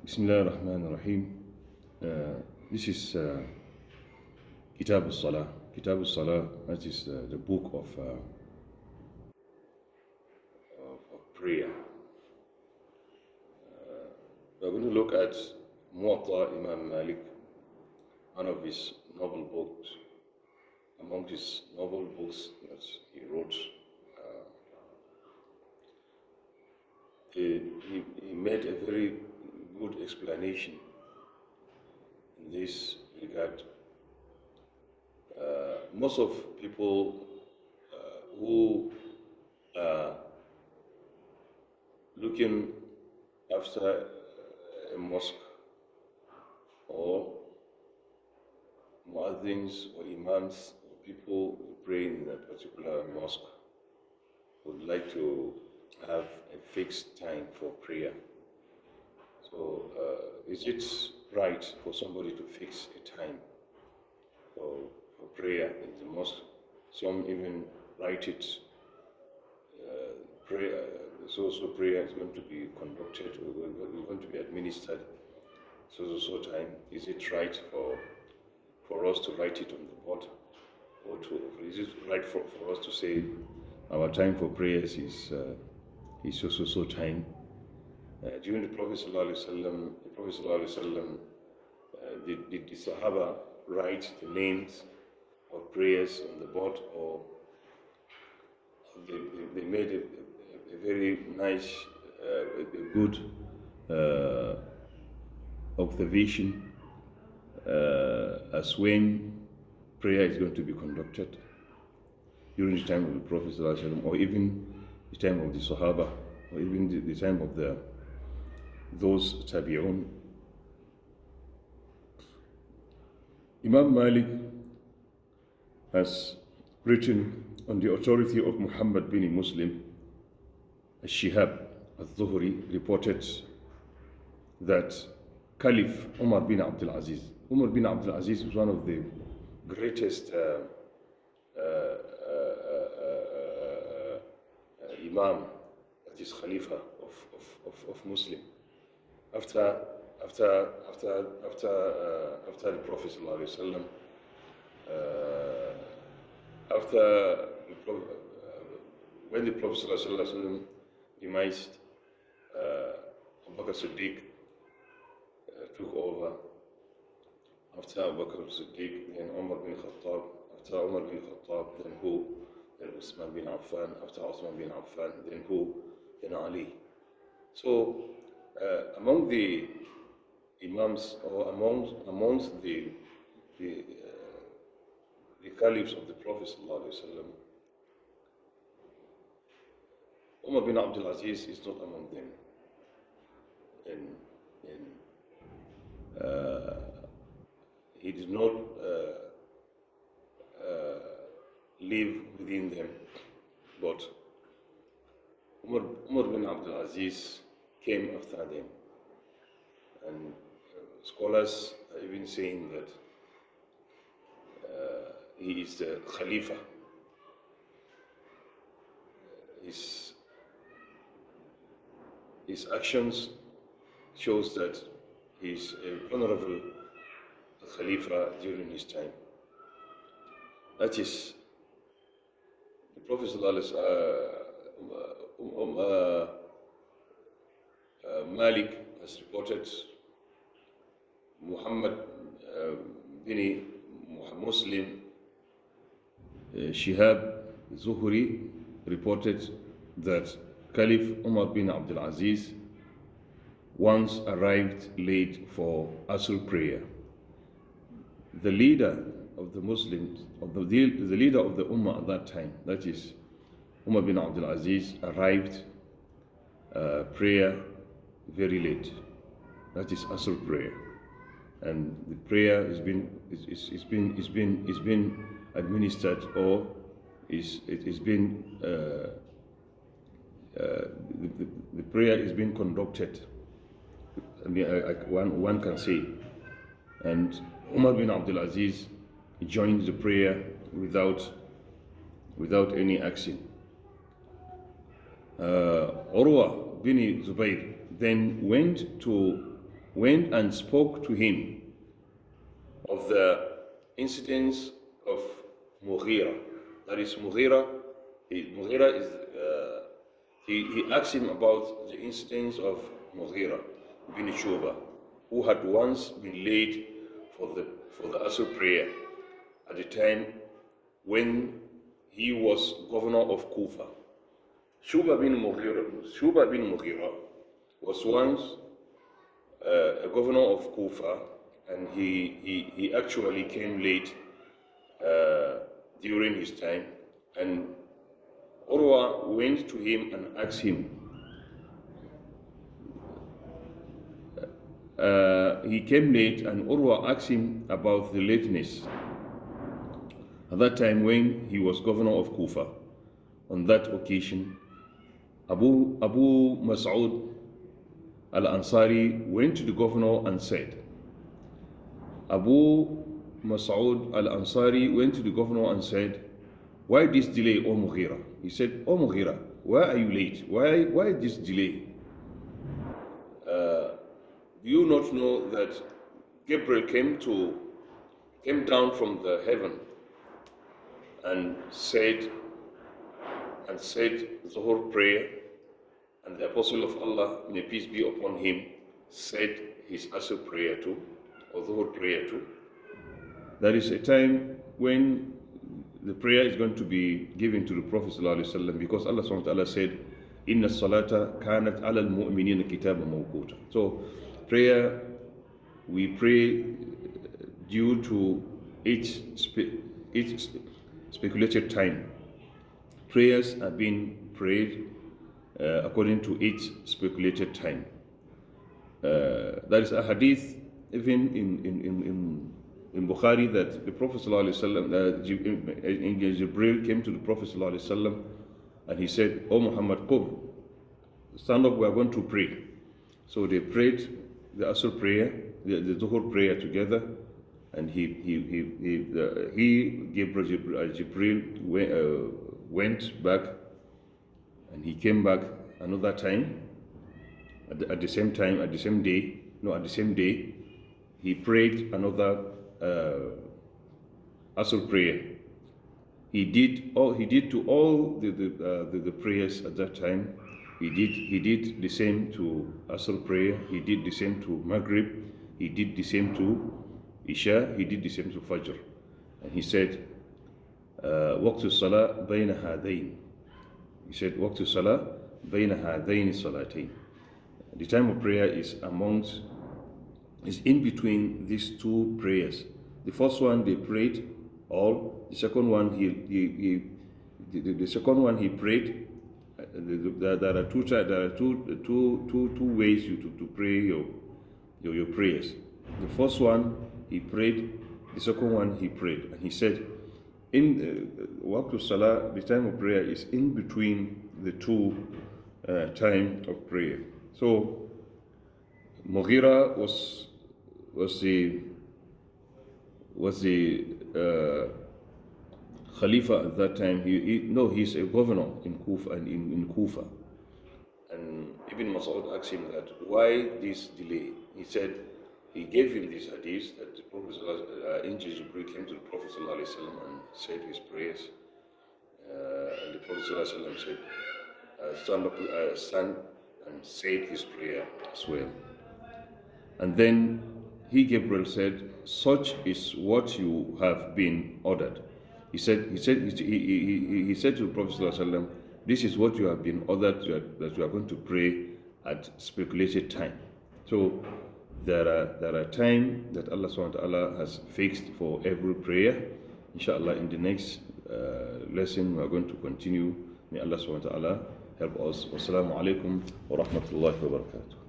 Bismillah ar-Rahman ar-Rahim. This is Kitab al-Salah. Kitab al-Salah, that is the book of prayer. We're going to look at Muwadda Imam Malik, one of his novel books. Among his novel books that he wrote, he made a very good explanation in this regard. Most of people who are looking after a mosque or muaddins or imams or people who pray in a particular mosque would like to have a fixed time for prayer. So is it right for somebody to fix a time for prayer in the mosque? Some even write it, prayer, so prayer is going to be conducted, or going to be administered so time. Is it right for us to write it on the board? Is it right for us to say our time for prayers is so time? During the Prophet ﷺ, did the Sahaba write the names of prayers on the board, or they made a very nice, a good observation as when prayer is going to be conducted during the time of the Prophet ﷺ, or even the time of the Sahaba, or even the time of those tabi'un. Imam Malik has written on the authority of Muhammad bin Muslim, Shihab al-Zuhri reported that Caliph Umar bin Abdul Aziz is one of the greatest Imam, that is Khalifa of Muslim. After the Prophet ﷺ, when the Prophet ﷺ demised, Abu Bakr Siddiq took over. After Abu Bakr Siddiq, then Umar bin Khattab. After Umar bin Khattab, then who? Then Uthman bin Affan. After Uthman bin Affan, then who? Then Ali. So among the imams, or amongst the caliphs of the Prophet ﷺ, Umar bin Abdul Aziz is not among them. He did not live within them, but Umar bin Abdul Aziz came after them, and scholars are even saying that he is the Khalifa. His actions shows that he is a vulnerable Khalifa during his time. That is, the Prophet Malik has reported, Muhammad bin Muslim, Shihab Zuhri reported that Caliph Umar bin Abdul Aziz once arrived late for Asr prayer. The leader of the Muslims, the leader of the Ummah at that time, that is Umar bin Abdul Aziz, arrived prayer very late. That is Asr prayer, and the prayer has been administered, or the prayer is being conducted. I mean, one can say, and Umar bin Abdul Aziz joined the prayer without any action. Urwa bin Zubayr then went to went and spoke to him of the incidents of Mughira. That is Mughira. Mughira is he asked him about the incidents of Mughira bin Shuba, who had once been late for the Asr prayer at the time when he was governor of Kufa. Shuba bin Mughira was once a governor of Kufa, and he actually came late during his time, and Urwa went to him and asked him. He came late, and Urwa asked him about the lateness at that time when he was governor of Kufa. On that occasion, Abu Mas'ud al-Ansari went to the governor and said, Abu Mas'ud al-Ansari went to the governor and said, why this delay, O Mughira? He said, O Mughira, why are you late? Why this delay? Do you not know that Gabriel came down from the heaven and said the whole prayer, and the Apostle of Allah, may peace be upon him, said his Asr prayer too, or the whole prayer too? There is a time when the prayer is going to be given to the Prophet ﷺ, because Allah subhanahu wa ta'ala said, Inna salata kanat ala al-mu'minina kitaba mawquta. So prayer, we pray due to each speculated time. Prayers are being prayed according to each speculated time. There is a hadith even in Bukhari that the Prophet ﷺ, Jibril came to the Prophet ﷺ and he said, O Muhammad, qum, stand up, we are going to pray. So they prayed the Asr prayer, the Zuhur prayer together, and Jibril went back, and he came back another time, at the same day, he prayed another Asr prayer. He did to all the prayers at that time. He did the same to Asr prayer. He did the same to Maghrib. He did the same to Isha. He did the same to Fajr. And he said, "Waqtu salah bayna hadayn." He said, "Waqtu salah bayna hadayn salatayn." The time of prayer is in between these two prayers. The first one they prayed all. The second one he prayed. There are two ways to pray your prayers. The first one he prayed. The second one he prayed, and he said, in Waqtu Salah, the time of prayer is in between the two time of prayer. So Mughira was the Khalifa at that time. He's a governor in Kufa, in Kufa. And Ibn Mas'ud asked him that, why this delay? He said, he gave him this hadith that the Prophet angel Jibril came to the Prophet ﷺ and said his prayers. And the Prophet ﷺ said, stand and said his prayer as well. And then Gabriel said, such is what you have been ordered. He said to the Prophet ﷺ, this is what you have been ordered, that you are going to pray at speculated time. So there are time that Allah subhanahu wa ta'ala has fixed for every prayer. Inshallah, in the next lesson we are going to continue. May Allah subhanahu wa ta'ala help us. Wassalamu alaikum wa rahmatullahi wa barakatuh.